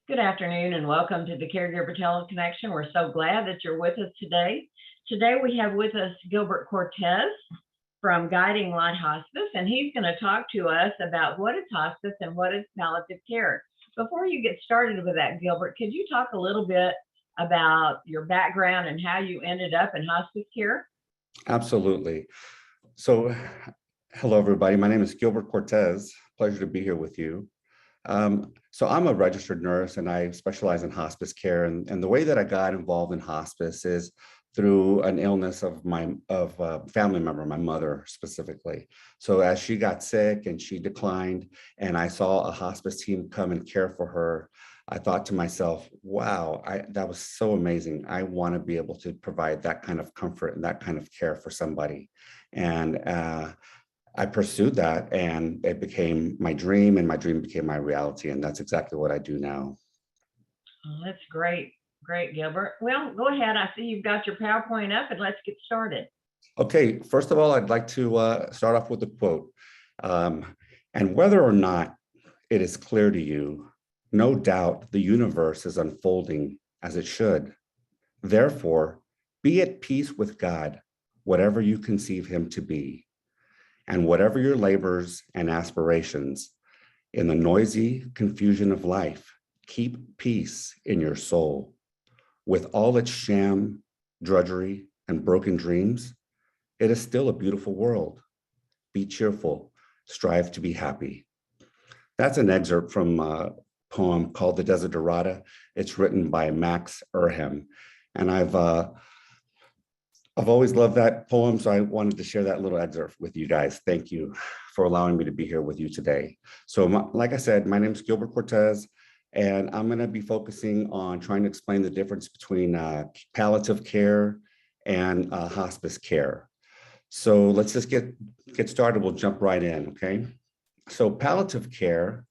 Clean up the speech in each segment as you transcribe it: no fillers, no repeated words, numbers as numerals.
Good afternoon and welcome to the Caregiver Teleconnection. We're so glad that you're with us today. Today we have with us Gilbert Cortez from Guiding Light Hospice, and he's going to talk to us about what is hospice and what is palliative care. Before you get started with that, Gilbert, could you talk a little bit about your background and how you ended up in hospice care? Absolutely. So, hello, everybody. My name is Gilbert Cortez. Pleasure to be here with you. So I'm a registered nurse and I specialize in hospice care. And the way that I got involved in hospice is through an illness of a family member, my mother specifically. So as she got sick and she declined, and I saw a hospice team come and care for her, I thought to myself, wow, that was so amazing. I want to be able to provide that kind of comfort and that kind of care for somebody. And I pursued that and it became my dream and my dream became my reality. And that's exactly what I do now. Oh, that's great. Great, Gilbert. Well, go ahead. I see you've got your PowerPoint up and let's get started. Okay, first of all, I'd like to start off with a quote. And whether or not it is clear to you, no doubt the universe is unfolding as it should. Therefore, be at peace with God, whatever you conceive him to be. And whatever your labors and aspirations, in the noisy confusion of life, keep peace in your soul. With all its sham, drudgery, and broken dreams, it is still a beautiful world. Be cheerful, strive to be happy. That's an excerpt from a poem called The Desiderata. It's written by Max Erhem. And I've always loved that poem, so I wanted to share that little excerpt with you guys. Thank you for allowing me to be here with you today. So like I said, my name is Gilbert Cortez, and I'm gonna be focusing on trying to explain the difference between palliative care and hospice care. So let's just get started. We'll jump right in, okay? So palliative care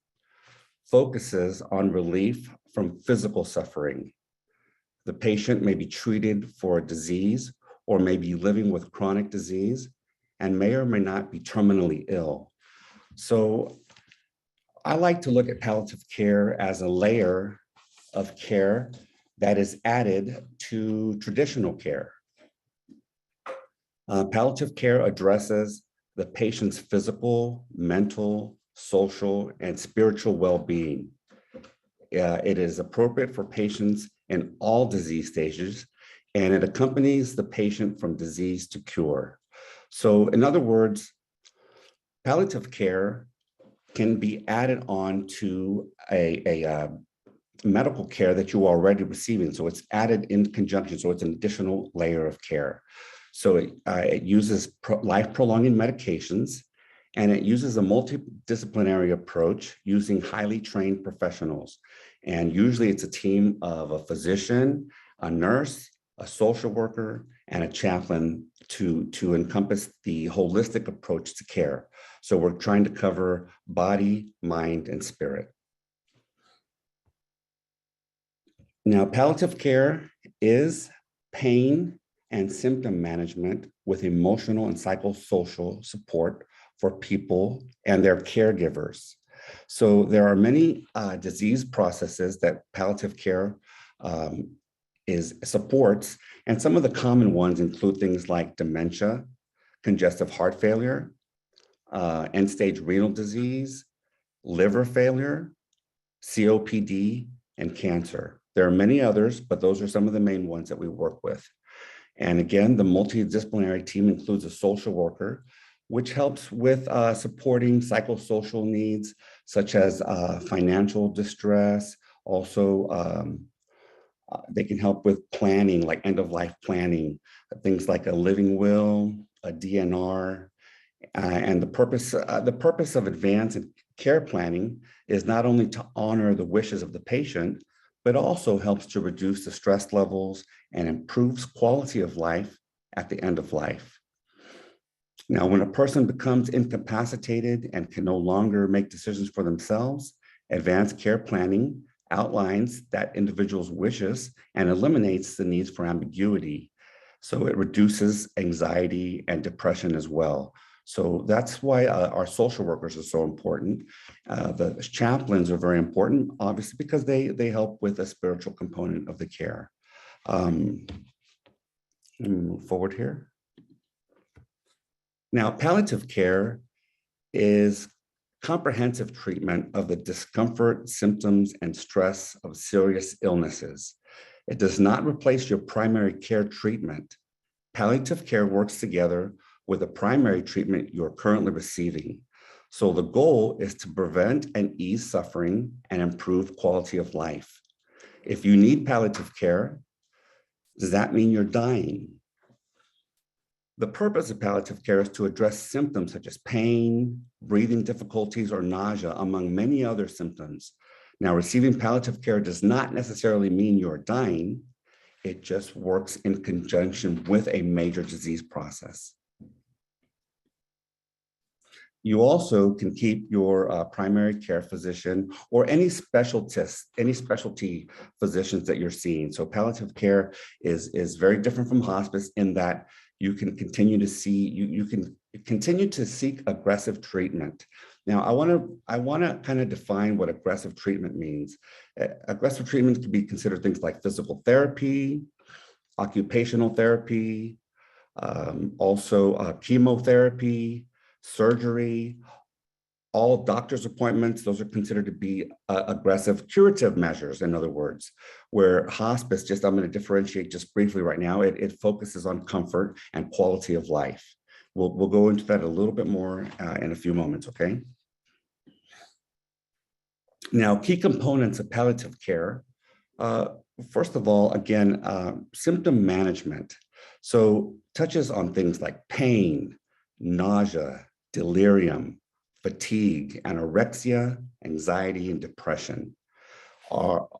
focuses on relief from physical suffering. The patient may be treated for a disease or may be living with chronic disease and may or may not be terminally ill. So I like to look at palliative care as a layer of care that is added to traditional care. Palliative care addresses the patient's physical, mental, social, and spiritual well-being. It is appropriate for patients in all disease stages, and it accompanies the patient from disease to cure. So in other words, palliative care can be added on to a medical care that you are already receiving. So it's added in conjunction. So it's an additional layer of care. So it uses life-prolonging medications, and it uses a multidisciplinary approach using highly trained professionals. And usually it's a team of a physician, a nurse, a social worker, and a chaplain to encompass the holistic approach to care. So we're trying to cover body, mind, and spirit. Now, palliative care is pain and symptom management with emotional and psychosocial support for people and their caregivers. So there are many disease processes that palliative care supports, and some of the common ones include things like dementia, congestive heart failure, end-stage renal disease, liver failure, COPD, and cancer. There are many others, but those are some of the main ones that we work with. And again, the multidisciplinary team includes a social worker, which helps with supporting psychosocial needs, such as financial distress. Also, they can help with planning, like end-of-life planning, things like a living will, a DNR. And the purpose of advanced care planning is not only to honor the wishes of the patient, but also helps to reduce the stress levels and improves quality of life at the end of life. Now, when a person becomes incapacitated and can no longer make decisions for themselves, advanced care planning outlines that individual's wishes and eliminates the needs for ambiguity. So it reduces anxiety and depression as well. So that's why our social workers are so important. The chaplains are very important, obviously, because they help with the spiritual component of the care. Let me move forward here. Now, palliative care is comprehensive treatment of the discomfort, symptoms, and stress of serious illnesses. It does not replace your primary care treatment. Palliative care works together with the primary treatment you're currently receiving. So the goal is to prevent and ease suffering and improve quality of life. If you need palliative care, does that mean you're dying? The purpose of palliative care is to address symptoms such as pain, breathing difficulties, or nausea, among many other symptoms. Now, receiving palliative care does not necessarily mean you're dying. It just works in conjunction with a major disease process. You also can keep your primary care physician or any specialty physicians that you're seeing. So palliative care is very different from hospice in that you can continue to see, you can continue to seek aggressive treatment. Now, I want to kind of define what aggressive treatment means. Aggressive treatment can be considered things like physical therapy, occupational therapy, also chemotherapy, surgery, all doctor's appointments. Those are considered to be aggressive curative measures, in other words, where hospice, I'm going to differentiate just briefly right now, it focuses on comfort and quality of life. We'll go into that a little bit more in a few moments, okay? Now, key components of palliative care. First of all, again, symptom management. So touches on things like pain, nausea, delirium, fatigue, anorexia, anxiety, and depression.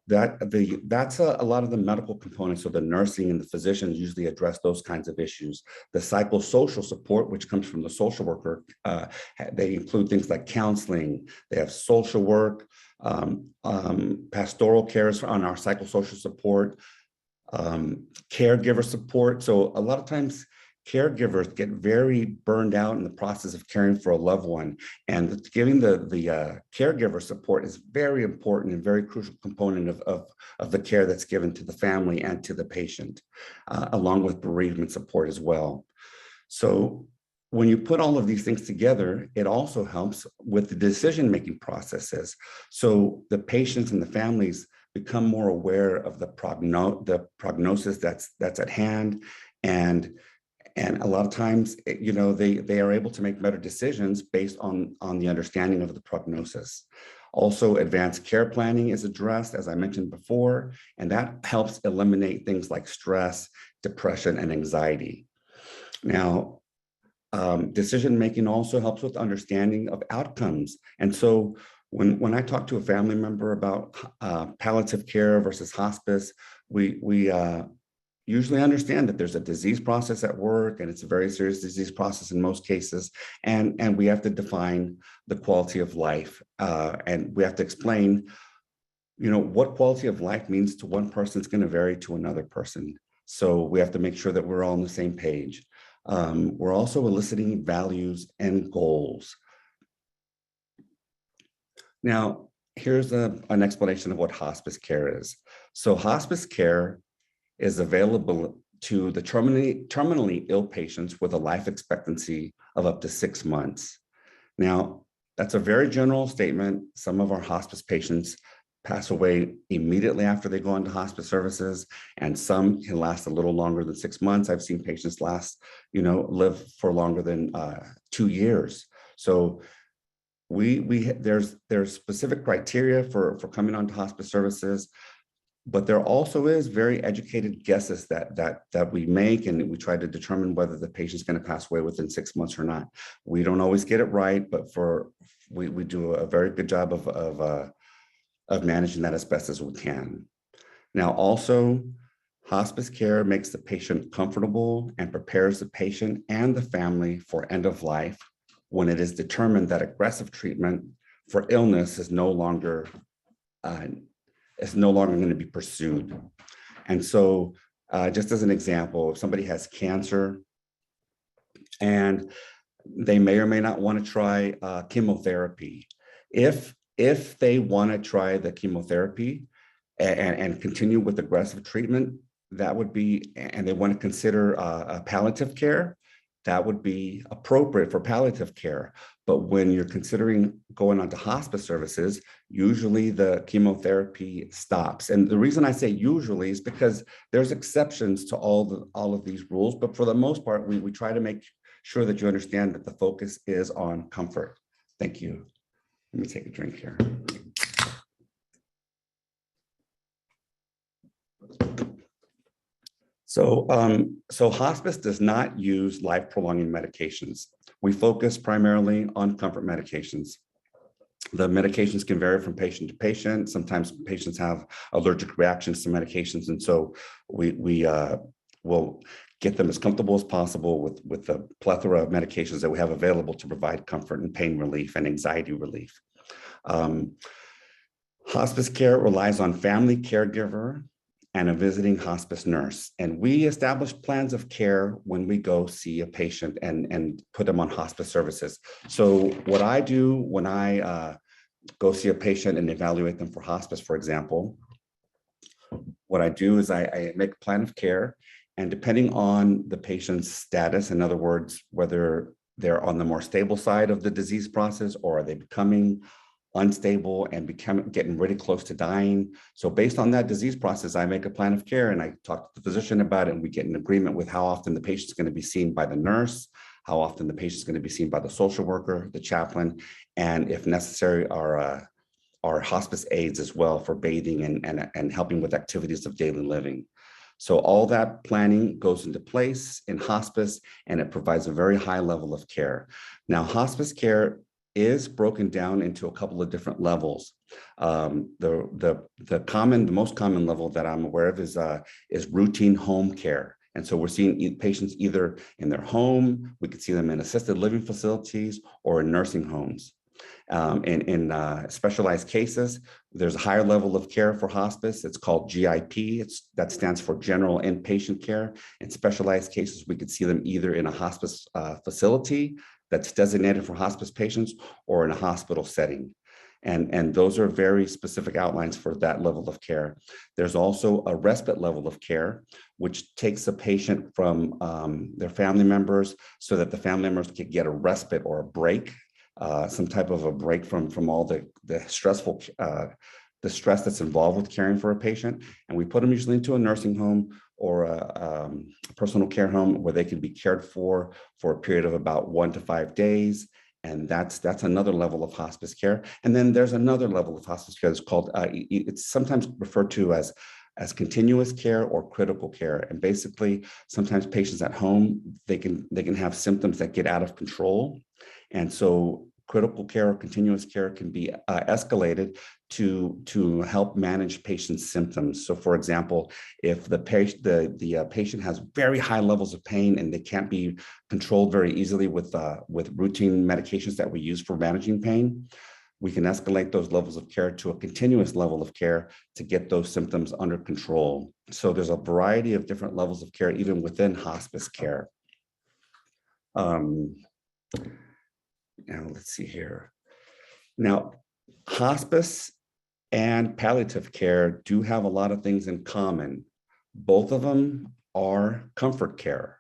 That's a lot of the medical components. So the nursing and the physicians usually address those kinds of issues. The psychosocial support, which comes from the social worker, they include things like counseling. They have social work, pastoral cares on our psychosocial support, caregiver support. So a lot of times caregivers get very burned out in the process of caring for a loved one, and giving the caregiver support is very important and very crucial component of the care that's given to the family and to the patient, along with bereavement support as well. So when you put all of these things together, it also helps with the decision-making processes. So the patients and the families become more aware of the prognosis that's at hand, and a lot of times, they are able to make better decisions based on the understanding of the prognosis. Also, advanced care planning is addressed, as I mentioned before, and that helps eliminate things like stress, depression, and anxiety. Now, decision-making also helps with understanding of outcomes. And so when I talk to a family member about palliative care versus hospice, we usually understand that there's a disease process at work, and it's a very serious disease process in most cases. And we have to define the quality of life. And we have to explain, what quality of life means to one person is going to vary to another person. So we have to make sure that we're all on the same page. We're also eliciting values and goals. Now, here's an explanation of what hospice care is. So hospice care is available to the terminally ill patients with a life expectancy of up to 6 months. Now, that's a very general statement. Some of our hospice patients pass away immediately after they go into hospice services, and some can last a little longer than 6 months. I've seen patients live for longer than 2 years. So there's specific criteria for coming onto hospice services. But there also is very educated guesses that we make, and we try to determine whether the patient's going to pass away within 6 months or not. We don't always get it right, but we do a very good job of managing that as best as we can. Now, also, hospice care makes the patient comfortable and prepares the patient and the family for end of life when it is determined that aggressive treatment for illness is no longer going to be pursued. And so just as an example, if somebody has cancer and They may or may not want to try chemotherapy. If they want to try the chemotherapy and continue with aggressive treatment, that would be, and they want to consider palliative care, that would be appropriate for palliative care. But when you're considering going on to hospice services, usually the chemotherapy stops. And the reason I say usually is because there's exceptions to all of these rules, but for the most part, we try to make sure that you understand that the focus is on comfort. Thank you. Let me take a drink here. So hospice does not use life-prolonging medications. We focus primarily on comfort medications. The medications can vary from patient to patient. Sometimes patients have allergic reactions to medications, and so we will get them as comfortable as possible with the plethora of medications that we have available to provide comfort and pain relief and anxiety relief. Hospice care relies on family caregiver and a visiting hospice nurse. And we establish plans of care when we go see a patient and put them on hospice services. So what I do when I go see a patient and evaluate them for hospice, for example, what I do is I make a plan of care, and depending on the patient's status, in other words, whether they're on the more stable side of the disease process or are they becoming unstable and getting really close to dying. So based on that disease process, I make a plan of care and I talk to the physician about it, and we get an agreement with how often the patient's going to be seen by the nurse, how often the patient's going to be seen by the social worker, the chaplain, and if necessary, our hospice aides as well for bathing and helping with activities of daily living. So all that planning goes into place in hospice, and it provides a very high level of care. Now, hospice care is broken down into a couple of different levels. The most common level that I'm aware of is routine home care. And so we're seeing patients either in their home, we could see them in assisted living facilities or in nursing homes. In specialized cases, there's a higher level of care for hospice. It's called GIP. That stands for general inpatient care. In specialized cases, we could see them either in a hospice facility that's designated for hospice patients or in a hospital setting. And those are very specific outlines for that level of care. There's also a respite level of care, which takes a patient from their family members so that the family members can get a respite or a break, some type of a break from all the stressful, the stress that's involved with caring for a patient. And we put them usually into a nursing home or a personal care home where they can be cared for a period of about 1 to 5 days. And that's another level of hospice care. And then there's another level of hospice care that's called, it's sometimes referred to as continuous care or critical care. And basically, sometimes patients at home, they can have symptoms that get out of control. And so critical care or continuous care can be escalated to help manage patients' symptoms. So for example, if the patient has very high levels of pain and they can't be controlled very easily with routine medications that we use for managing pain, we can escalate those levels of care to a continuous level of care to get those symptoms under control. So there's a variety of different levels of care, even within hospice care. Now let's see here. Now, hospice and palliative care do have a lot of things in common. Both of them are comfort care.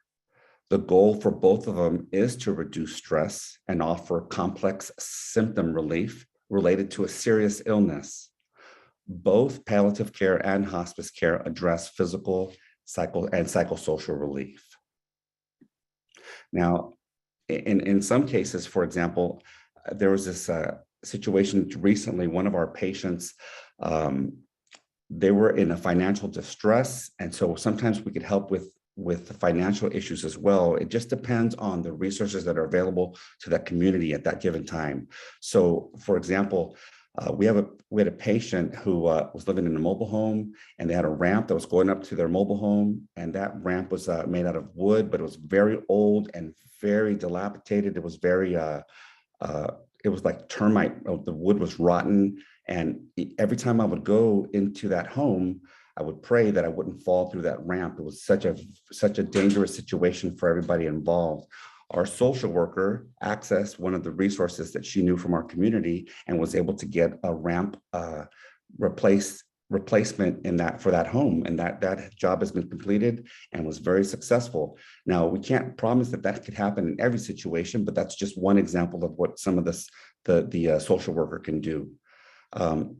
The goal for both of them is to reduce stress and offer complex symptom relief related to a serious illness. Both palliative care and hospice care address physical, psychosocial relief. Now, in some cases, for example, there was this situation recently, one of our patients, they were in a financial distress. And so sometimes we could help with the financial issues as well. It just depends on the resources that are available to that community at that given time. So for example, we had a patient who was living in a mobile home, and they had a ramp that was going up to their mobile home. And that ramp was made out of wood, but it was very old and very dilapidated. It was very, it was like termite. The wood was rotten. And every time I would go into that home, I would pray that I wouldn't fall through that ramp. It was such a dangerous situation for everybody involved. our social worker accessed one of the resources that she knew from our community and was able to get a ramp replacement in that for that home, and that job has been completed and was very successful. Now, we can't promise that that could happen in every situation, but that's just one example of what some of the social worker can do.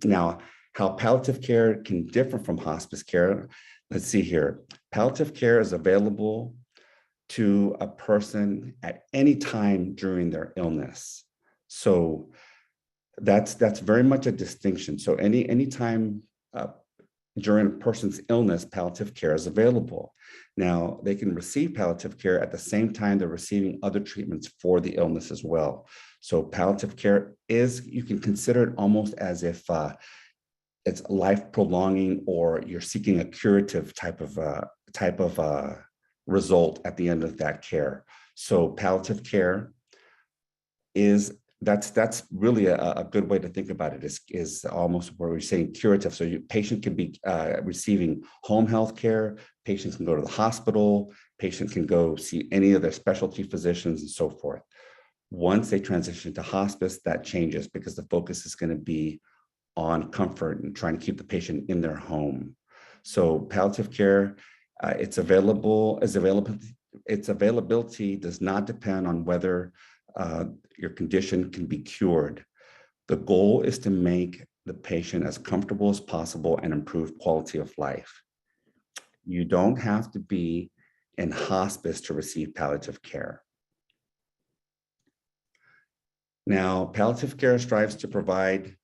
Now, how palliative care can differ from hospice care. Let's see here. Palliative care is available to a person at any time during their illness. So that's very much a distinction. So any time during a person's illness, palliative care is available. Now, they can receive palliative care at the same time they're receiving other treatments for the illness as well. So palliative care is, you can consider it almost as if it's life prolonging, or you're seeking a curative type of result at the end of that care. So palliative care is, that's really a good way to think about it, is almost where we're saying curative. So your patient can be receiving home health care, patients can go to the hospital, patient can go see any of their specialty physicians and so forth. Once they transition to hospice, that changes because the focus is going to be on comfort and trying to keep the patient in their home. So palliative care, its availability does not depend on whether your condition can be cured. The goal is to make the patient as comfortable as possible and improve quality of life. You don't have to be in hospice to receive palliative care. Now, palliative care strives to provide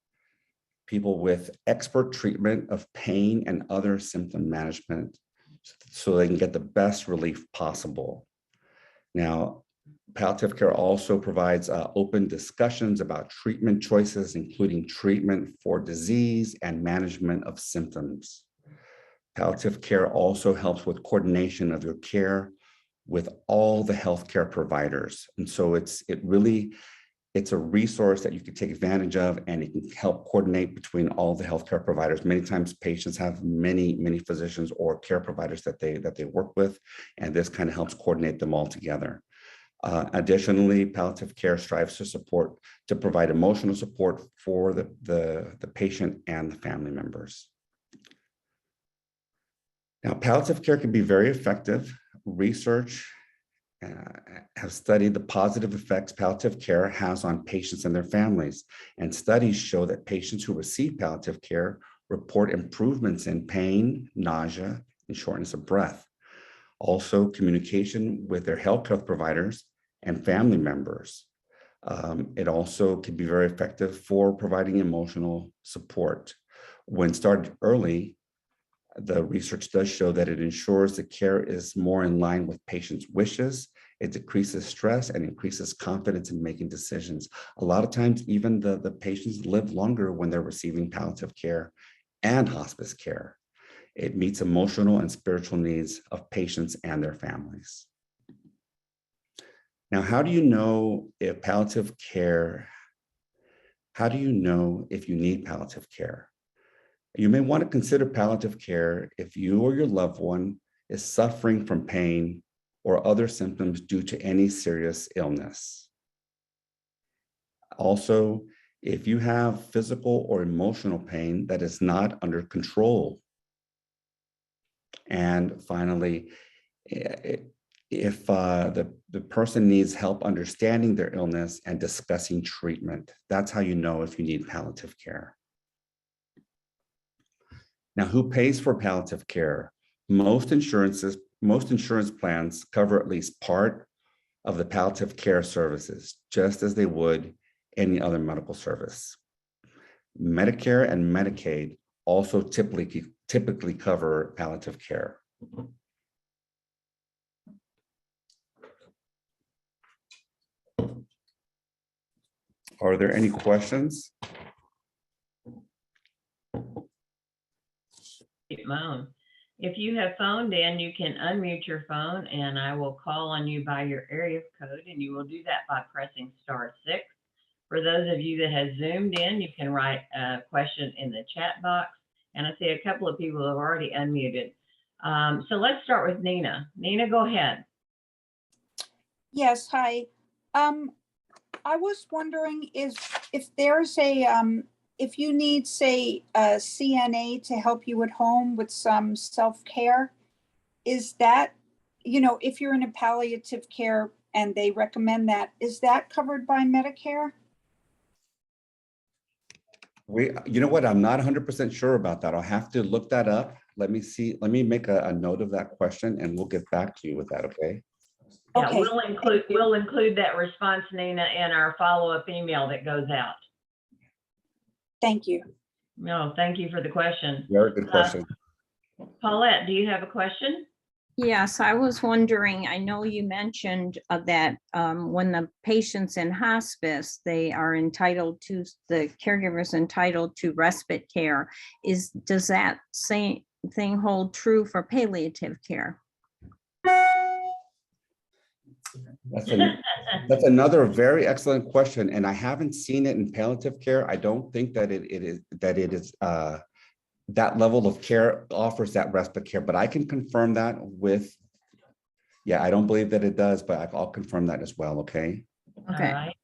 people with expert treatment of pain and other symptom management so they can get the best relief possible. Now, palliative care also provides open discussions about treatment choices, including treatment for disease and management of symptoms. Palliative care also helps with coordination of your care with all the healthcare providers. And so it's a resource that you can take advantage of, and it can help coordinate between all the healthcare providers. Many times patients have many physicians or care providers that they work with, and this kind of helps coordinate them all together. Additionally, palliative care strives to provide emotional support for the patient and the family members. Now, palliative care can be very effective. Research have studied the positive effects palliative care has on patients and their families. And studies show that patients who receive palliative care report improvements in pain, nausea, and shortness of breath. Also, communication with their healthcare providers and family members. It also can be very effective for providing emotional support. When started early, the research does show that it ensures the care is more in line with patients' wishes. It decreases stress and increases confidence in making decisions. A lot of times, even the patients live longer when they're receiving palliative care and hospice care. It meets emotional and spiritual needs of patients and their families. Now, how do you know if you need palliative care? You may want to consider palliative care if you or your loved one is suffering from pain or other symptoms due to any serious illness. Also, if you have physical or emotional pain that is not under control. And finally, if the person needs help understanding their illness and discussing treatment, that's how you know if you need palliative care. Now, who pays for palliative care? Most insurance plans cover at least part of the palliative care services, just as they would any other medical service. Medicare and Medicaid also typically cover palliative care. Are there any questions? If you have phoned in, you can unmute your phone and I will call on you by your area code, and you will do that by pressing *6. For those of you that have Zoomed in, you can write a question in the chat box. And I see a couple of people have already unmuted. So let's start with Nina. Nina, go ahead. Yes, hi. I was wondering if there's if you need, say, a CNA to help you at home with some self-care, is that, if you're in a palliative care and they recommend that, is that covered by Medicare? You know what? I'm not 100% sure about that. I'll have to look that up. Let me see. Let me make a note of that question and we'll get back to you with that, okay? Yeah, Okay, we'll include that response, Nina, in our follow-up email that goes out. thank you. No, thank you for the question. Very good question. Paulette, do you have a question? Yes, I was wondering, I know you mentioned that when the patient's in hospice, they are entitled to, the caregiver's entitled to respite care. Does that same thing hold true for palliative care? That's another very excellent question, and I haven't seen it in palliative care. I don't think that it is that level of care offers that respite care, but I can confirm that with. Yeah, I don't believe that it does, but I'll confirm that as well. Okay. Okay. All right.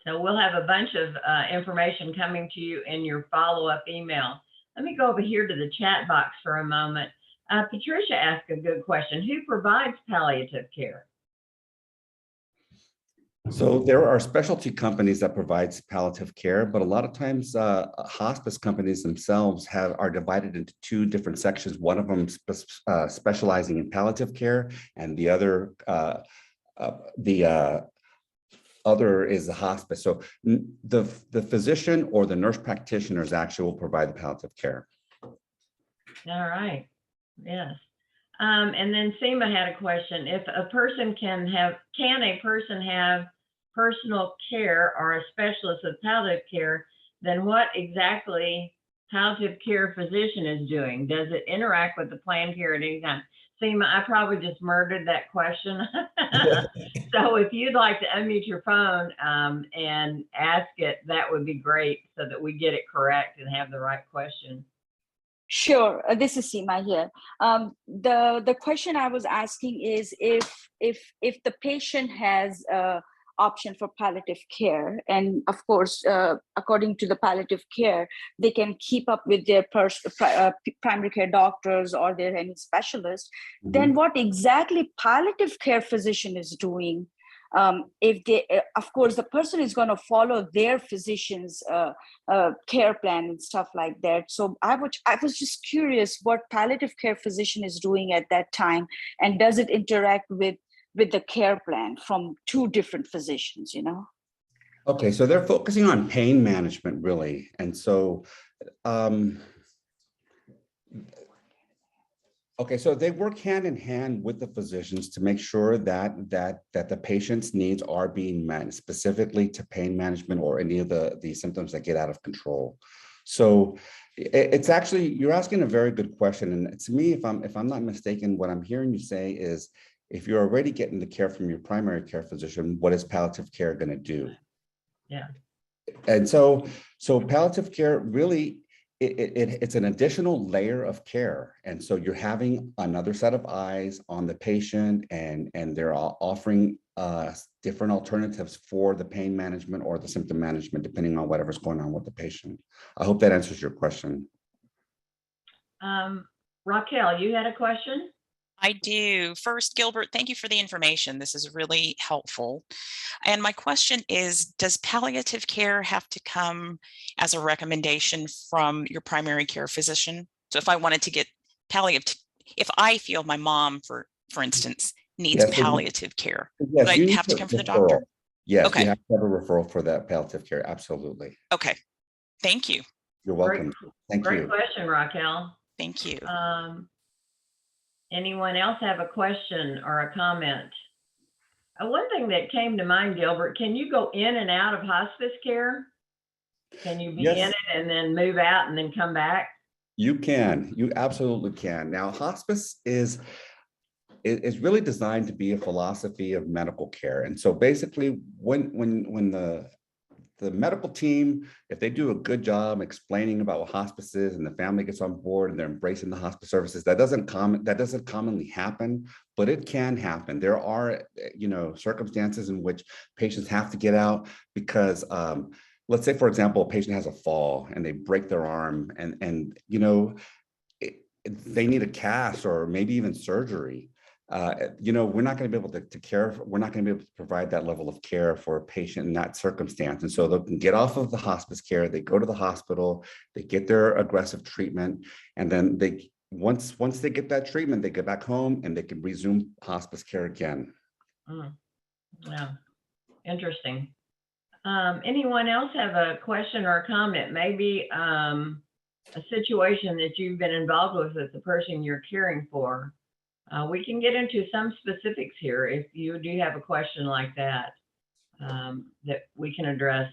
So we'll have a bunch of information coming to you in your follow-up email. Let me go over here to the chat box for a moment. Patricia asked a good question. Who provides palliative care? So there are specialty companies that provides palliative care, but a lot of times hospice companies themselves are divided into two different sections. One of them specializing in palliative care, and the other is the hospice. So the physician or the nurse practitioners actually will provide the palliative care. All right. Yes. And then Seema had a question. If a person can a person have personal care or a specialist of palliative care, then what exactly palliative care physician is doing? Does it interact with the planned care at any time? Seema, I probably just murdered that question. So if you'd like to unmute your phone and ask it, that would be great so that we get it correct and have the right question. Sure. This is Seema here. The question I was asking is if the patient has option for palliative care, and of course, according to the palliative care, they can keep up with their primary care doctors or their any specialist. Mhm. Then what exactly palliative care physician is doing? If they, of course, the person is going to follow their physician's care plan and stuff like that. So I was just curious what palliative care physician is doing at that time, and does it interact with the care plan from two different physicians, Okay, so they're focusing on pain management, really. And so, okay, so they work hand in hand with the physicians to make sure that the patient's needs are being met, specifically to pain management or any of the symptoms that get out of control. So it's actually, you're asking a very good question. And to me, if I'm not mistaken, what I'm hearing you say is, if you're already getting the care from your primary care physician, what is palliative care going to do? Yeah. And so palliative care really, it's an additional layer of care. And so you're having another set of eyes on the patient, and they're offering different alternatives for the pain management or the symptom management, depending on whatever's going on with the patient. I hope that answers your question. Raquel, you had a question? I do. First, Gilbert, thank you for the information. This is really helpful. And my question is, does palliative care have to come as a recommendation from your primary care physician? So if I wanted to get palliative, if I feel my mom, for instance, needs palliative care, yes, would I have to come from the doctor? Yes, okay. You have to have a referral for that palliative care. Absolutely. Okay. Thank you. You're welcome. Thank you. Great question, Raquel. Thank you. Anyone else have a question or a comment? One thing that came to mind, Gilbert, can you go in and out of hospice care? Can you be in it and then move out and then come back? You can. You absolutely can. Now, hospice is really designed to be a philosophy of medical care. And so basically, when the medical team, if they do a good job explaining about what hospice is and the family gets on board and they're embracing the hospice services, that doesn't commonly happen, but it can happen. There are, circumstances in which patients have to get out because, let's say, for example, a patient has a fall and they break their arm and they need a cast or maybe even surgery. We're not going to be able to care. We're not going to be able to provide that level of care for a patient in that circumstance. And so they can get off of the hospice care. They go to the hospital. They get their aggressive treatment, and then once they get that treatment, they get back home and they can resume hospice care again. Yeah, interesting. Anyone else have a question or a comment? Maybe a situation that you've been involved with the person you're caring for. We can get into some specifics here if you do have a question like that that we can address.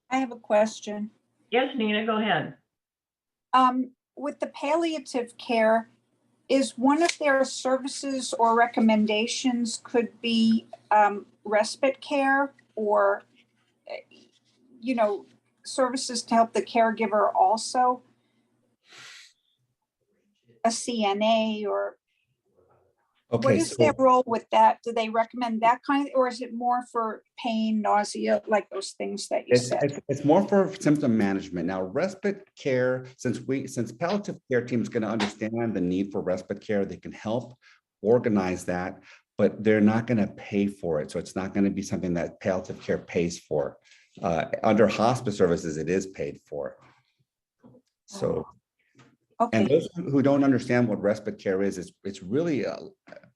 I have a question. Yes, Nina, go ahead. With the palliative care, is one of their services or recommendations could be respite care or, services to help the caregiver also? A CNA or what Okay, is their role with that? Do they recommend that kind of, or is it more for pain, nausea, like those things that you said? it's more for symptom management. Now, respite care, since palliative care team is going to understand the need for respite care, they can help organize that, but they're not going to pay for it. So it's not going to be something that palliative care pays for. Under hospice services, it is paid for. So. Okay. And those who don't understand what respite care is, it's really a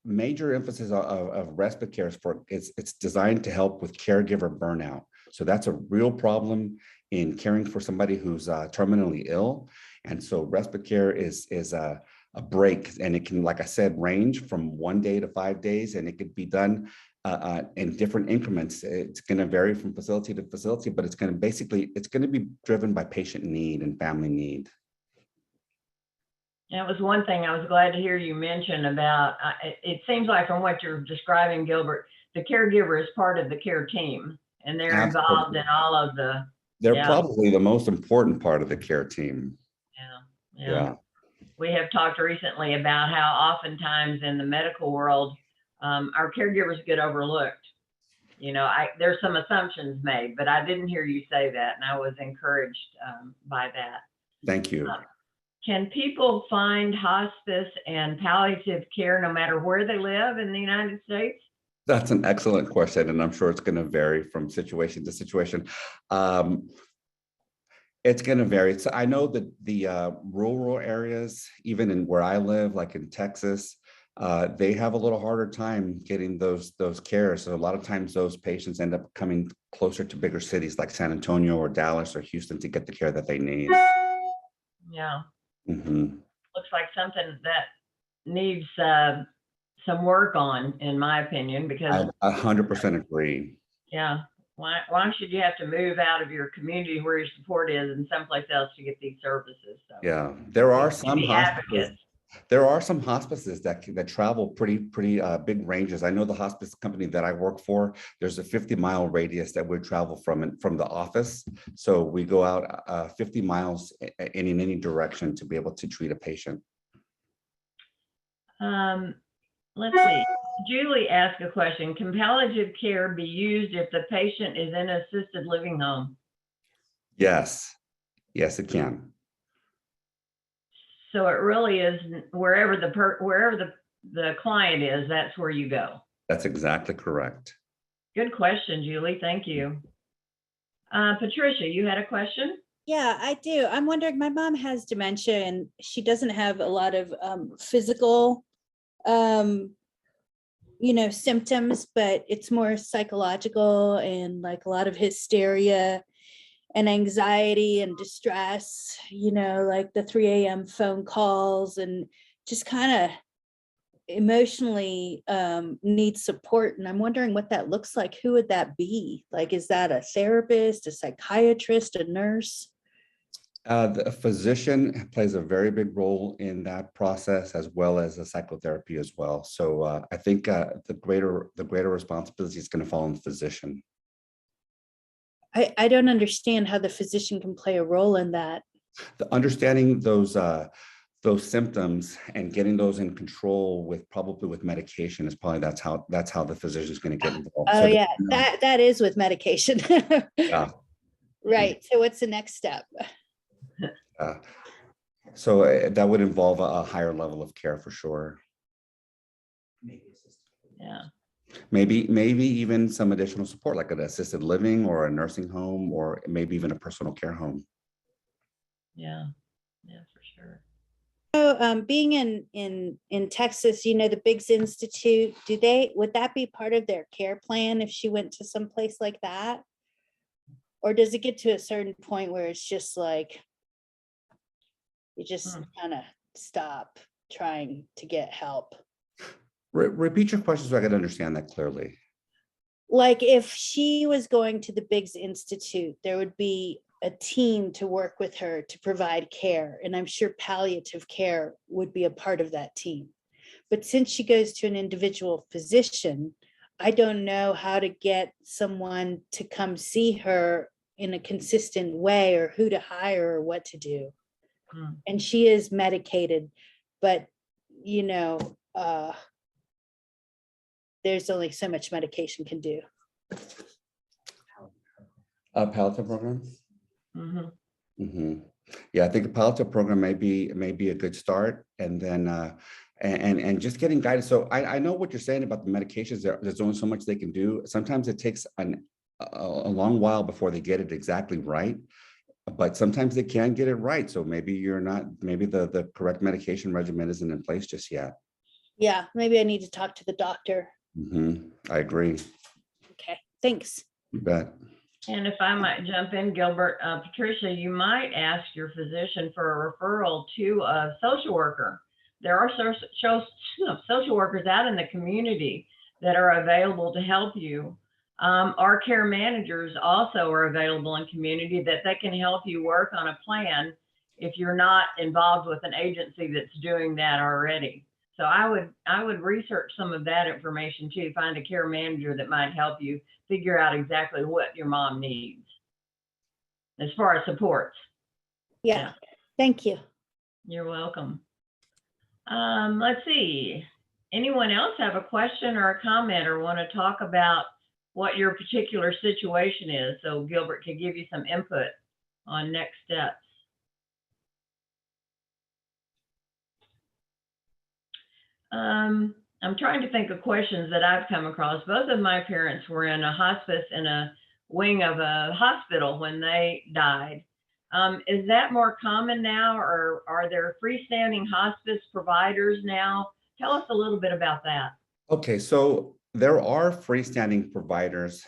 major emphasis of respite care it's designed to help with caregiver burnout. So that's a real problem in caring for somebody who's terminally ill. And so respite care is a break, and it can, like I said, range from 1 day to 5 days, and it could be done in different increments. It's going to vary from facility to facility, but it's going to be driven by patient need and family need. That was one thing I was glad to hear you mention about. It seems like from what you're describing, Gilbert, the caregiver is part of the care team, and they're involved in all of the. They're probably the most important part of the care team. Yeah. We have talked recently about how oftentimes in the medical world, our caregivers get overlooked. There's some assumptions made, but I didn't hear you say that, and I was encouraged by that. Thank you. Can people find hospice and palliative care no matter where they live in the United States? That's an excellent question, and I'm sure it's going to vary from situation to situation. It's going to vary. So I know that the rural areas, even in where I live, like in Texas, they have a little harder time getting those cares. So a lot of times those patients end up coming closer to bigger cities like San Antonio or Dallas or Houston to get the care that they need. Yeah. Mm-hmm. Looks like something that needs some work on, in my opinion, because I 100% agree. Yeah. Why should you have to move out of your community where your support is and someplace else to get these services? So yeah, there are some hospices. There are some hospices that travel pretty big ranges. I know the hospice company that I work for, there's a 50-mile radius that we travel from the office. So we go out 50 miles in any direction to be able to treat a patient. Let's see. Julie asked a question. Can palliative care be used if the patient is in an assisted living home? Yes, it can. So it really is wherever the client is, that's where you go. That's exactly correct. Good question, Julie. Thank you. Patricia, you had a question? Yeah, I do. I'm wondering, my mom has dementia and she doesn't have a lot of physical, symptoms, but it's more psychological and like a lot of hysteria and anxiety and distress, like the 3 a.m. phone calls, and just kind of emotionally needs support. And I'm wondering what that looks like. Who would that be? Like, is that a therapist, a psychiatrist, a nurse? The physician plays a very big role in that process, as well as a psychotherapy as well. So I think the greater responsibility is going to fall on the physician. I don't understand how the physician can play a role in that. The understanding those symptoms and getting those in control probably with medication is probably that's how the physician is going to get involved. Oh So yeah, that is with medication. yeah. Right. So what's the next step? So that would involve a higher level of care for sure. Yeah. Maybe even some additional support, like an assisted living or a nursing home, or maybe even a personal care home. Yeah. Yeah, for sure. So being in Texas, you know, the Biggs Institute, would that be part of their care plan if she went to some place like that? Or does it get to a certain point where it's just like, you just kind of stop trying to get help? Repeat your question so I can understand that clearly. Like if she was going to the Biggs Institute, there would be a team to work with her to provide care. And I'm sure palliative care would be a part of that team. But since she goes to an individual physician, I don't know how to get someone to come see her in a consistent way, or who to hire or what to do. And she is medicated, but you know, there's only so much medication can do. A palliative program? Mm-hmm. Mm-hmm. Yeah, I think a palliative program may be a good start, and then and just getting guided. So I know what you're saying about the medications. There's only so much they can do. Sometimes it takes a long while before they get it exactly right, but sometimes they can get it right. So maybe the correct medication regimen isn't in place just yet. Yeah, maybe I need to talk to the doctor. Mm-hmm. I agree. Okay, thanks. You bet. And if I might jump in, Gilbert, Patricia, you might ask your physician for a referral to a social worker. There are social workers out in the community that are available to help you. Our care managers also are available in community that they can help you work on a plan if you're not involved with an agency that's doing that already. So I would research some of that information too, find a care manager that might help you figure out exactly what your mom needs as far as supports. Yeah. Thank you. You're welcome. Let's see. Anyone else have a question or a comment or want to talk about what your particular situation is, so Gilbert can give you some input on next steps? I'm trying to think of questions that I've come across. Both of my parents were in a hospice in a wing of a hospital when they died. Is that more common now, or are there freestanding hospice providers now? Tell us a little bit about that. Okay, so there are freestanding providers.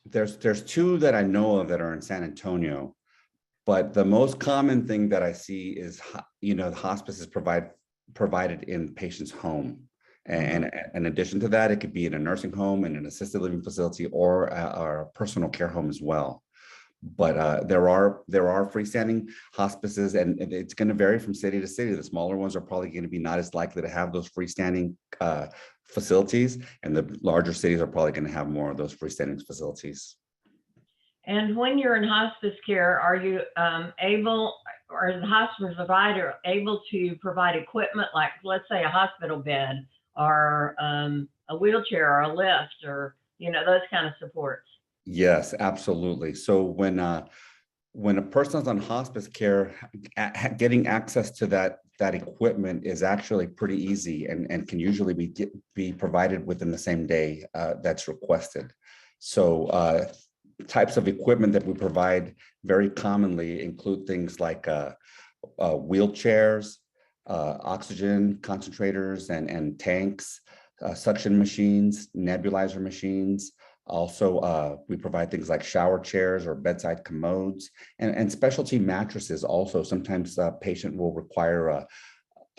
There's two that I know of that are in San Antonio, but the most common thing that I see is, you know, the hospice is provided in patient's home. And in addition to that, it could be in a nursing home, in an assisted living facility, or a personal care home as well. But there are freestanding hospices, and it's going to vary from city to city. The smaller ones are probably going to be not as likely to have those freestanding facilities, and the larger cities are probably going to have more of those freestanding facilities. And when you're in hospice care, are you able, or is the hospice provider able to provide equipment, like let's say a hospital bed or a wheelchair or a lift, or, you know, those kind of supports? Yes, absolutely. So when a person's on hospice care, getting access to that equipment is actually pretty easy, and can usually be provided within the same day that's requested. So types of equipment that we provide very commonly include things like wheelchairs, oxygen concentrators and tanks, suction machines, nebulizer machines. Also, we provide things like shower chairs or bedside commodes, and specialty mattresses. Also, sometimes a patient will require a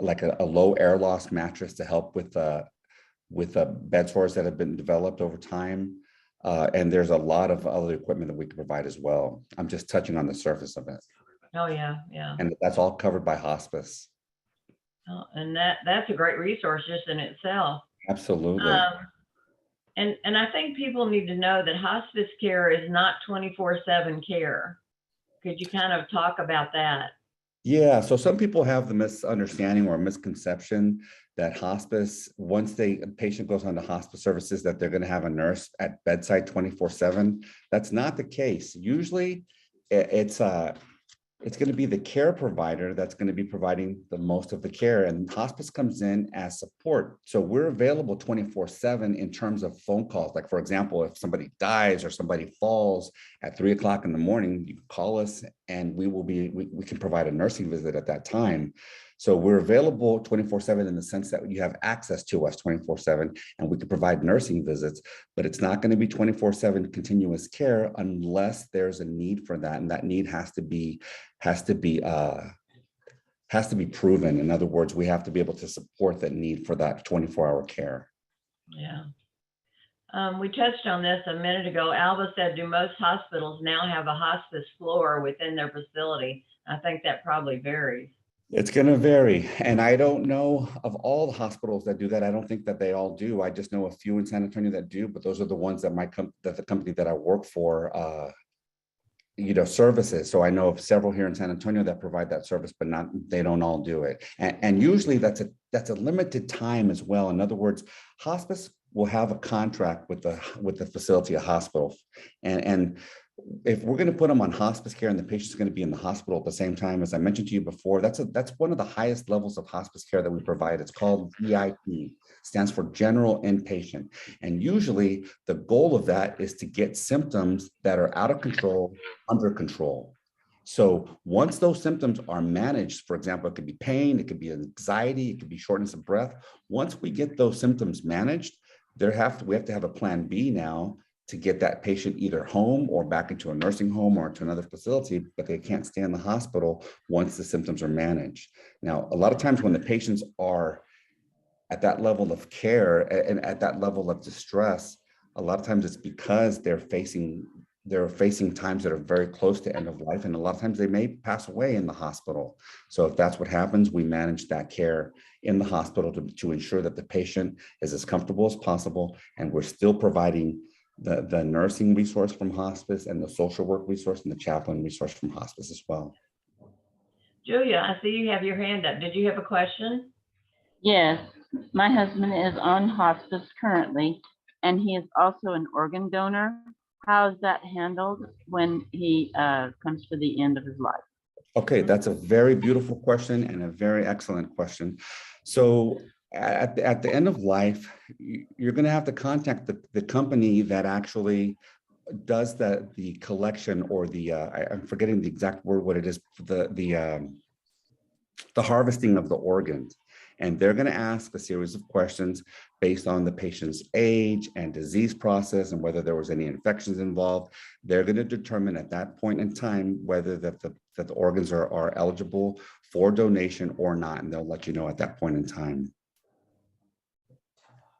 low air loss mattress to help with bed sores that have been developed over time. And there's a lot of other equipment that we can provide as well. I'm just touching on the surface of it. Oh, yeah, yeah. And that's all covered by hospice. Oh, and that's a great resource just in itself. Absolutely. And I think people need to know that hospice care is not 24/7 care. Could you kind of talk about that? Yeah, so some people have the misunderstanding or misconception that hospice, once a patient goes on to hospice services, that they're going to have a nurse at bedside 24/7. That's not the case. Usually it's going to be the care provider that's going to be providing the most of the care, and hospice comes in as support. So we're available 24/7 in terms of phone calls. Like, for example, if somebody dies or somebody falls at 3 o'clock in the morning, you call us and we can provide a nursing visit at that time. So we're available 24/7 in the sense that you have access to us 24/7, and we can provide nursing visits, but it's not going to be 24/7 continuous care unless there's a need for that. And that need has to be proven. In other words, we have to be able to support that need for that 24-hour care. Yeah. We touched on this a minute ago. Alba said, do most hospitals now have a hospice floor within their facility? I think that probably varies. It's going to vary. And I don't know of all the hospitals that do that. I don't think that they all do. I just know a few in San Antonio that do, but those are the ones that that the company that I work for, services. So I know of several here in San Antonio that provide that service, but they don't all do it. And usually that's a limited time as well. In other words, hospice will have a contract with the facility, a hospital. And if we're going to put them on hospice care and the patient's going to be in the hospital at the same time, as I mentioned to you before, that's one of the highest levels of hospice care that we provide. It's called VIP, stands for general inpatient. And usually the goal of that is to get symptoms that are out of control under control. So once those symptoms are managed, for example, it could be pain, it could be anxiety, it could be shortness of breath. Once we get those symptoms managed, we have to have a plan B now to get that patient either home or back into a nursing home or to another facility, but they can't stay in the hospital once the symptoms are managed. Now, a lot of times when the patients are at that level of care and at that level of distress, a lot of times it's because they're facing times that are very close to end of life. And a lot of times they may pass away in the hospital. So if that's what happens, we manage that care in the hospital to ensure that the patient is as comfortable as possible. And we're still providing the nursing resource from hospice and the social work resource and the chaplain resource from hospice as well. Julia, I see you have your hand up. Did you have a question? Yes, my husband is on hospice currently, and he is also an organ donor. How is that handled when he comes to the end of his life? Okay, that's a very beautiful question and a very excellent question. So at the end of life, you're going to have to contact the company that actually does the collection or I'm forgetting the exact word, what it is, the harvesting of the organs. And they're going to ask a series of questions based on the patient's age and disease process and whether there was any infections involved. They're going to determine at that point in time whether that the organs are eligible for donation or not. And they'll let you know at that point in time.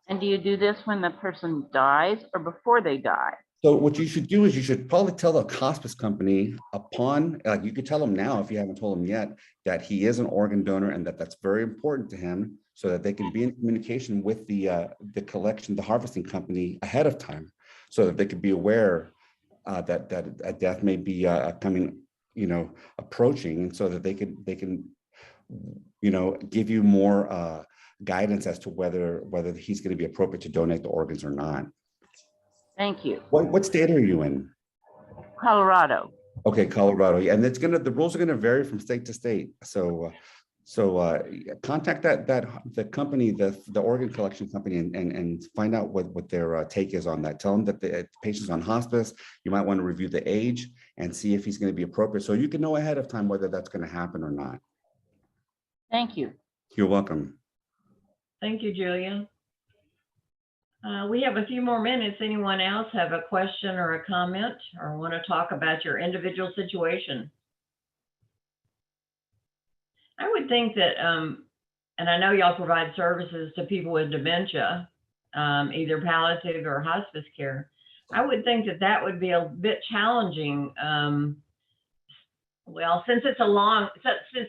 And do you do this when the person dies or before they die? So what you should do is you should probably tell the hospice company you could tell them now, if you haven't told them yet, that he is an organ donor and that's very important to him, so that they can be in communication with the harvesting company ahead of time, so that they could be aware that a death may be approaching, and so that they can give you more guidance as to whether he's going to be appropriate to donate the organs or not. Thank you. What state are you in? Colorado. Okay, Colorado. Yeah, and the rules are going to vary from state to state. So contact the company, the organ collection company, and find out what their take is on that. Tell them that the patient's on hospice. You might want to review the age and see if he's going to be appropriate, so you can know ahead of time whether that's going to happen or not. Thank you. You're welcome. Thank you, Julia. We have a few more minutes. Anyone else have a question or a comment or want to talk about your individual situation? I would think that, and I know y'all provide services to people with dementia, either palliative or hospice care. I would think that would be a bit challenging Well, since since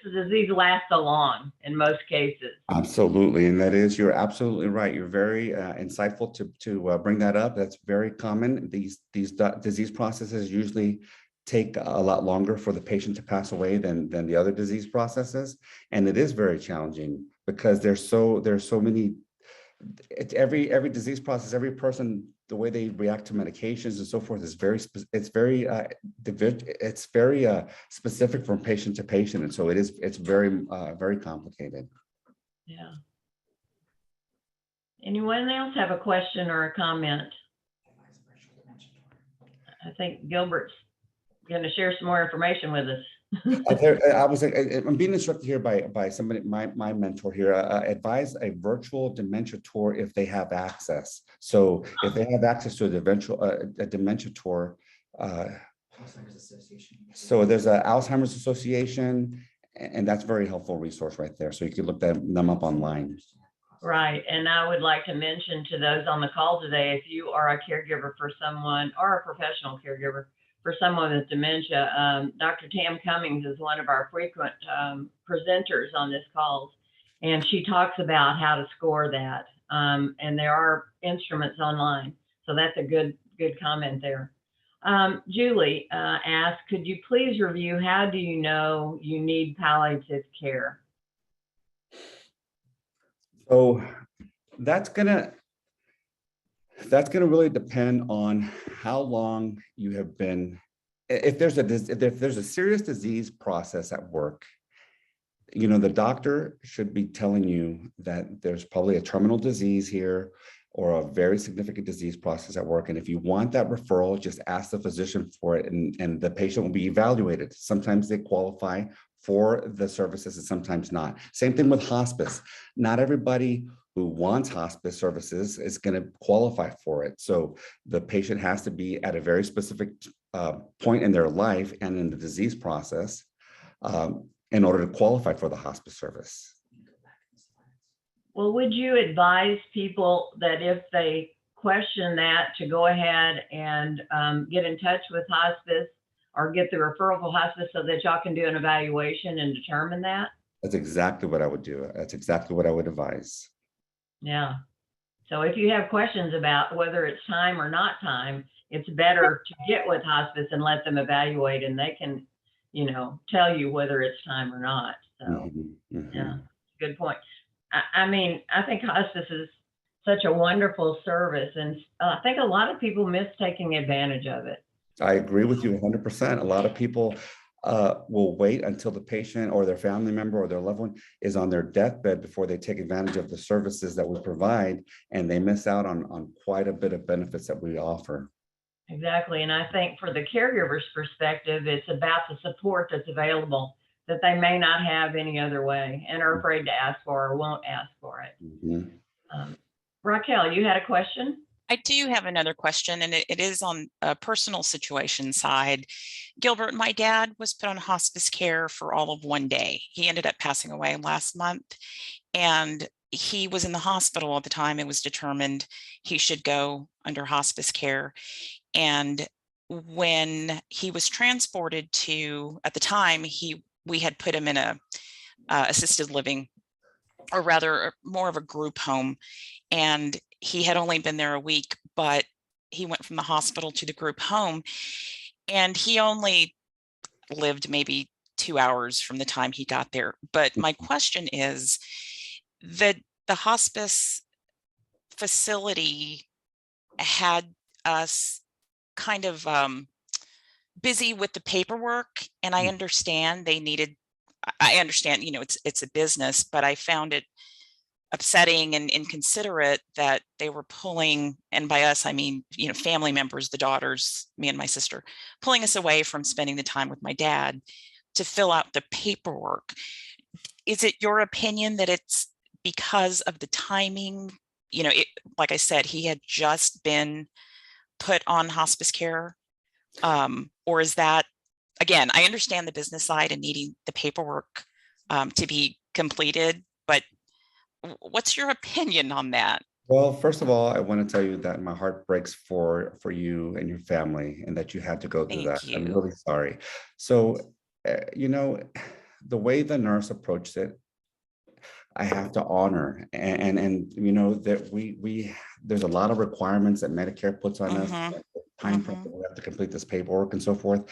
the disease lasts so long in most cases. Absolutely, and you're absolutely right. You're very insightful to bring that up. That's very common. These disease processes usually take a lot longer for the patient to pass away than the other disease processes, and it is very challenging because there's so many. Every disease process, every person, the way they react to medications and so forth is very specific from patient to patient, and so it's very complicated. Yeah. Anyone else have a question or a comment? I think Gilbert's going to share some more information with us. I'm being instructed here by somebody, my mentor here, advise a virtual dementia tour if they have access. So if they have access to a dementia tour, so there's an Alzheimer's Association, and that's a very helpful resource right there. So you can look them up online. Right. And I would like to mention to those on the call today, if you are a caregiver for someone or a professional caregiver for someone with dementia, Dr. Tam Cummings is one of our frequent presenters on this call, and she talks about how to score that. And there are instruments online, so that's a good comment there. Julie asked, could you please review how do you know you need palliative care? So that's gonna really depend on how long you have been. If there's a serious disease process at work, you know, the doctor should be telling you that there's probably a terminal disease here or a very significant disease process at work. And if you want that referral, just ask the physician for it, and the patient will be evaluated. Sometimes they qualify for the services and sometimes not. Same thing with hospice. Not everybody who wants hospice services is going to qualify for it. So the patient has to be at a very specific point in their life and in the disease process in order to qualify for the hospice service. Well, would you advise people that if they question that, to go ahead and get in touch with hospice or get the referral for hospice so that y'all can do an evaluation and determine that? That's exactly what I would do. That's exactly what I would advise. Yeah. So if you have questions about whether it's time or not time, it's better to get with hospice and let them evaluate, and they can, you know, tell you whether it's time or not. So yeah, good point. I mean, I think hospice is such a wonderful service, and I think a lot of people miss taking advantage of it. I agree with you 100%. A lot of people will wait until the patient or their family member or their loved one is on their deathbed before they take advantage of the services that we provide, and they miss out on quite a bit of benefits that we offer. Exactly. And I think for the caregiver's perspective, it's about the support that's available that they may not have any other way and are afraid to ask for or won't ask for it. Raquel, you had a question? I do have another question, and it is on a personal situation side. Gilbert, my dad was put on hospice care for all of one day. He ended up passing away last month, and he was in the hospital at the time. It was determined he should go under hospice care. And when he was transported to, at the time, we had put him in a assisted living, or rather more of a group home. And he had only been there a week, but he went from the hospital to the group home, and he only lived maybe 2 hours from the time he got there. But my question is that the hospice facility had us kind of busy with the paperwork, and I understand I understand, you know, it's a business, but I found it upsetting and inconsiderate that they were pulling, and by us, I mean, you know, family members, the daughters, me and my sister, pulling us away from spending the time with my dad to fill out the paperwork. Is it your opinion that it's because of the timing? You know, like I said, he had just been put on hospice care, or is that, again, I understand the business side and needing the paperwork to be completed, but what's your opinion on that? Well, first of all, I want to tell you that my heart breaks for you and your family, and that you had to go through that. I'm really sorry. So you know, the way the nurse approached it, I have to honor, and you know that there's a lot of requirements that Medicare puts on us, Mhm. time frame that we have to complete this paperwork and so forth.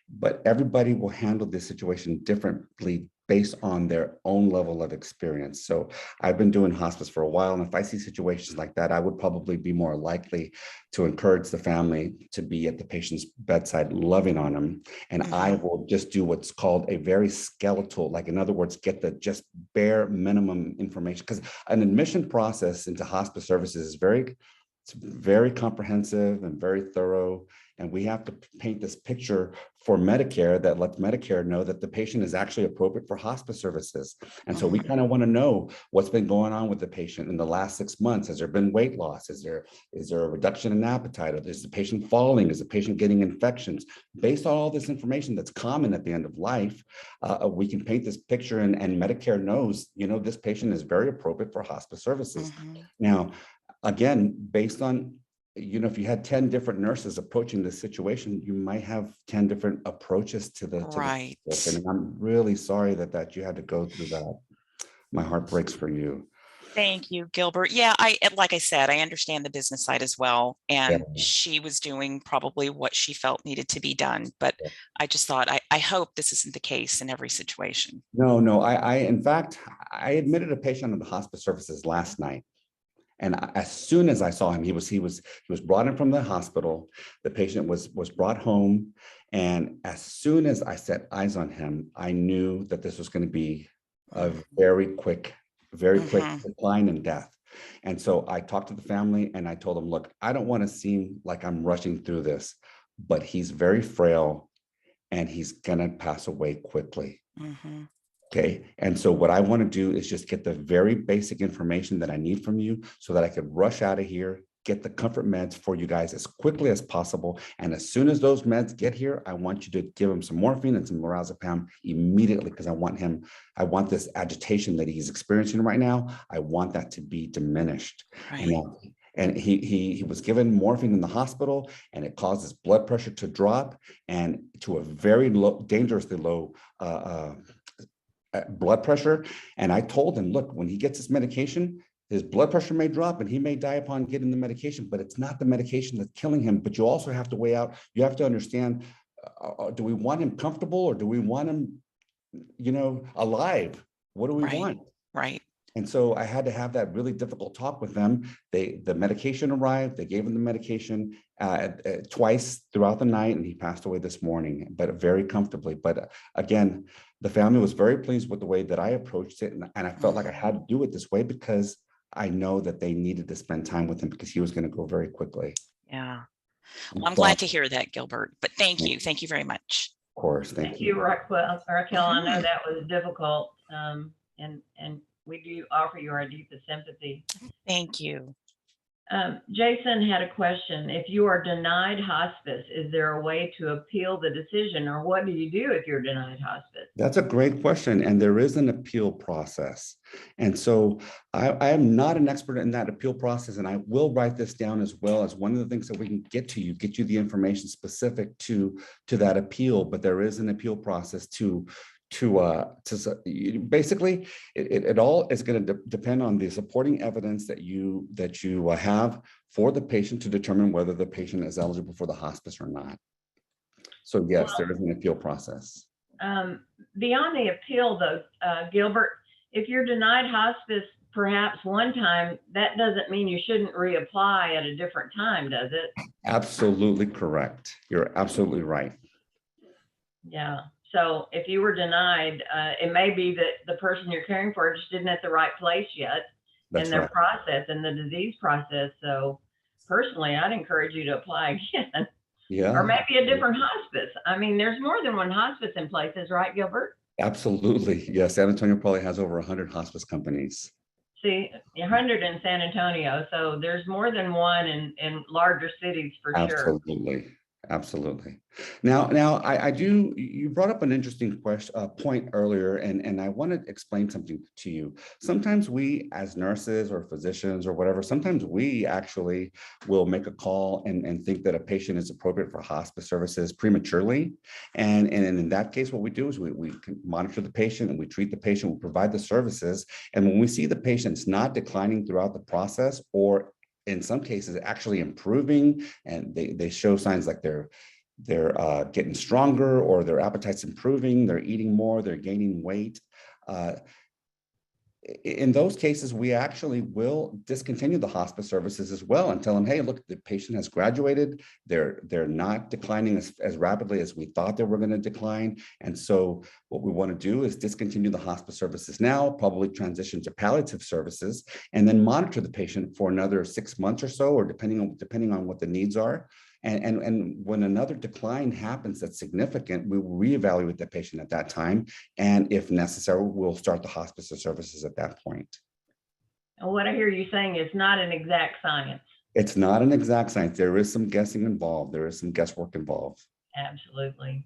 But everybody will handle this situation differently based on their own level of experience. So I've been doing hospice for a while, and if I see situations like that, I would probably be more likely to encourage the family to be at the patient's bedside, loving on them. And I will just do what's called a very skeletal, like in other words, get the just bare minimum information. Because an admission process into hospice services is it's very comprehensive and very thorough. And we have to paint this picture for Medicare that lets Medicare know that the patient is actually appropriate for hospice services. And so we kind of want to know what's been going on with the patient in the last 6 months. Has there been weight loss? Is there a reduction in appetite? Or is the patient falling? Is the patient getting infections? Based on all this information that's common at the end of life, we can paint this picture, and Medicare knows, you know, this patient is very appropriate for hospice services. Now, again, based on, you know, if you had 10 different nurses approaching this situation, you might have 10 different approaches to the Right. situation. And I'm really sorry that you had to go through that. My heart breaks for you. Thank you, Gilbert. Yeah, like I said, I understand the business side as well. And she was doing probably what she felt needed to be done. But I just thought, I hope this isn't the case in every situation. No, in fact, I admitted a patient into hospice services last night. And as soon as I saw him, he was brought in from the hospital. The patient was brought home. And as soon as I set eyes on him, I knew that this was going to be a very quick decline in death. And so I talked to the family and I told them, look, I don't want to seem like I'm rushing through this, but he's very frail and he's going to pass away quickly. Okay. And so what I want to do is just get the very basic information that I need from you so that I could rush out of here, get the comfort meds for you guys as quickly as possible. And as soon as those meds get here, I want you to give him some morphine and some lorazepam immediately, because I want this agitation that he's experiencing right now. I want that to be diminished. Right. And he was given morphine in the hospital, and it caused his blood pressure to drop and to a very low, dangerously low blood pressure. And I told him, look, when he gets his medication, his blood pressure may drop and he may die upon getting the medication, but it's not the medication that's killing him. But you also have to weigh out, you have to understand, do we want him comfortable or do we want him, you know, alive? What do we want? Right. And so I had to have that really difficult talk with them. The medication arrived, they gave him the medication twice throughout the night, and he passed away this morning, but very comfortably. But again, the family was very pleased with the way that I approached it. And I felt like I had to do it this way because I know that they needed to spend time with him because he was going to go very quickly. Yeah. Well, I'm glad to hear that, Gilbert, but thank you. Thank you very much. Of course. Thank you. Raquel. I know that was difficult. And we do offer you our deepest sympathy. Thank you. Jason had a question. If you are denied hospice, is there a way to appeal the decision, or what do you do if you're denied hospice? That's a great question. And there is an appeal process. And so I am not an expert in that appeal process. And I will write this down as well as one of the things that we can get you the information specific to that appeal. But there is an appeal process to basically, it all is going to depend on the supporting evidence that you have for the patient to determine whether the patient is eligible for the hospice or not. So yes, there is an appeal process. Beyond the appeal, though, Gilbert, if you're denied hospice perhaps one time, that doesn't mean you shouldn't reapply at a different time, does it? Absolutely correct. You're absolutely right. Yeah. So if you were denied, it may be that the person you're caring for just isn't at the right place yet in their process, in the disease process. So personally, I'd encourage you to apply again. Yeah. Or maybe a different hospice. I mean, there's more than one hospice in places, right, Gilbert? Absolutely. Yes. San Antonio probably has over 100 hospice companies. See, 100 in San Antonio. So there's more than one in larger cities for sure. Absolutely. Absolutely. Now, I do, you brought up an interesting point earlier, and I want to explain something to you. Sometimes we, as nurses or physicians or whatever, sometimes we actually will make a call and think that a patient is appropriate for hospice services prematurely. And in that case, what we do is we can monitor the patient and we treat the patient, we provide the services. And when we see the patient's not declining throughout the process, or in some cases actually improving, and they show signs like they're getting stronger, or their appetite's improving, they're eating more, they're gaining weight. In those cases, we actually will discontinue the hospice services as well and tell them, hey, look, the patient has graduated. They're not declining as rapidly as we thought they were going to decline. And so what we want to do is discontinue the hospice services now, probably transition to palliative services, and then monitor the patient for another 6 months or so, or depending on what the needs are. And when another decline happens that's significant, we will reevaluate the patient at that time. And if necessary, we'll start the hospice services at that point. And what I hear you saying is not an exact science. It's not an exact science. There is some guessing involved. There is some guesswork involved. Absolutely.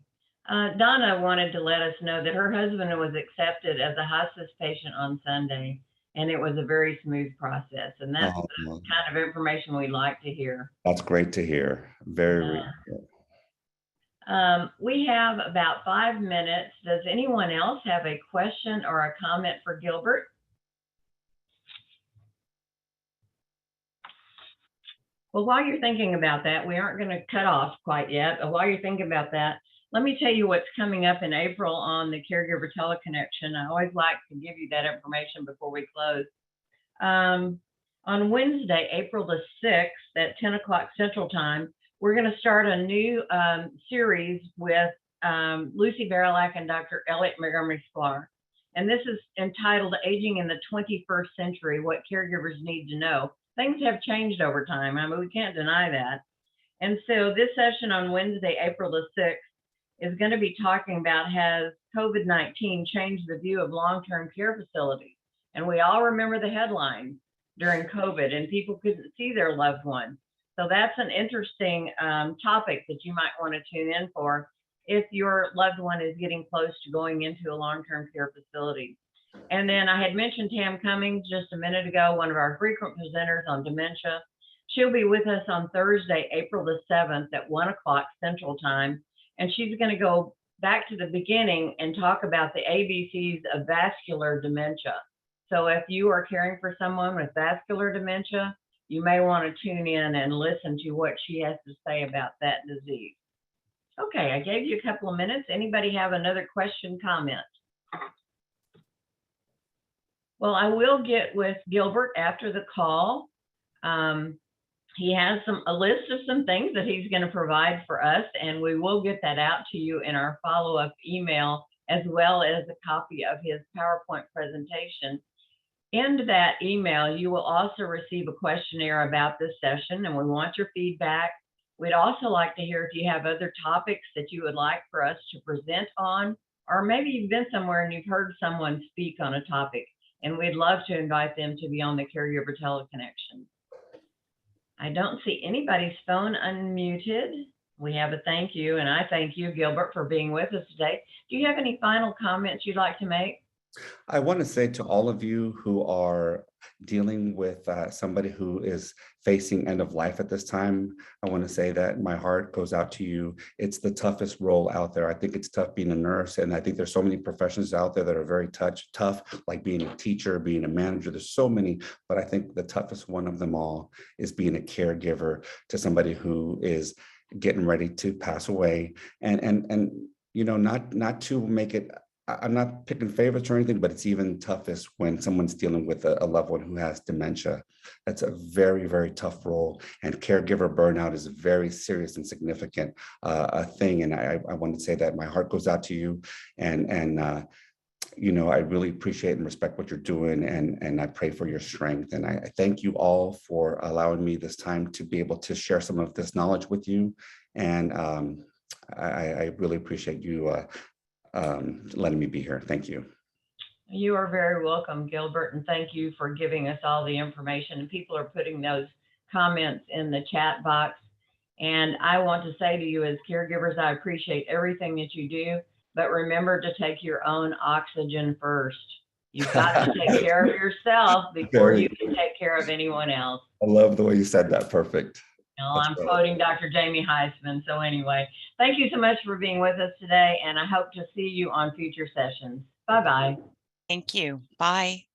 Donna wanted to let us know that her husband was accepted as a hospice patient on Sunday, and it was a very smooth process. And that's the kind of information we like to hear. That's great to hear. Very good. We have about 5 minutes. Does anyone else have a question or a comment for Gilbert? Well, while you're thinking about that, we aren't going to cut off quite yet, but while you're thinking about that, let me tell you what's coming up in April on the Caregiver Teleconnection. I always like to give you that information before we close. On Wednesday, April the 6th at 10 o'clock Central Time, we're going to start a new series with Lucy Barilak and Dr. Elliot Montgomery-Sklar. And this is entitled Aging in the 21st Century, What Caregivers Need to Know. Things have changed over time. I mean, we can't deny that. And so this session on Wednesday, April the 6th, is going to be talking about, has COVID-19 changed the view of long-term care facilities? And we all remember the headlines during COVID, and people couldn't see their loved ones. So that's an interesting topic that you might want to tune in for if your loved one is getting close to going into a long-term care facility. And then I had mentioned Tam Cummings just a minute ago, one of our frequent presenters on dementia. She'll be with us on Thursday, April the 7th at 1 o'clock Central Time. And she's going to go back to the beginning and talk about the ABCs of vascular dementia. So if you are caring for someone with vascular dementia, you may want to tune in and listen to what she has to say about that disease. Okay, I gave you a couple of minutes. Anybody have another question, comment? Well, I will get with Gilbert after the call. He has a list of some things that he's going to provide for us, and we will get that out to you in our follow-up email, as well as a copy of his PowerPoint presentation. In that email, you will also receive a questionnaire about this session, and we want your feedback. We'd also like to hear if you have other topics that you would like for us to present on, or maybe you've been somewhere and you've heard someone speak on a topic, and we'd love to invite them to be on the Caregiver Teleconnection. I don't see anybody's phone unmuted. We have a thank you, and I thank you, Gilbert, for being with us today. Do you have any final comments you'd like to make? I want to say to all of you who are dealing with somebody who is facing end of life at this time, I want to say that my heart goes out to you. It's the toughest role out there. I think it's tough being a nurse, and I think there's so many professions out there that are very tough, like being a teacher, being a manager. There's so many, but I think the toughest one of them all is being a caregiver to somebody who is getting ready to pass away. And you know, not to make it, I'm not picking favorites or anything, but it's even toughest when someone's dealing with a loved one who has dementia. That's a very, very tough role. And caregiver burnout is a very serious and significant thing. And I want to say that my heart goes out to you. And you know, I really appreciate and respect what you're doing. And I pray for your strength. And I thank you all for allowing me this time to be able to share some of this knowledge with you. And I really appreciate you letting me be here. Thank you. You are very welcome, Gilbert, and thank you for giving us all the information. And people are putting those comments in the chat box. And I want to say to you as caregivers, I appreciate everything that you do, but remember to take your own oxygen first. You've got to take care of yourself before you can take care of anyone else. I love the way you said that. Perfect. No, That's I'm right. quoting Dr. Jamie Heisman. So anyway, thank you so much for being with us today, and I hope to see you on future sessions. Bye-bye. Thank you. Bye.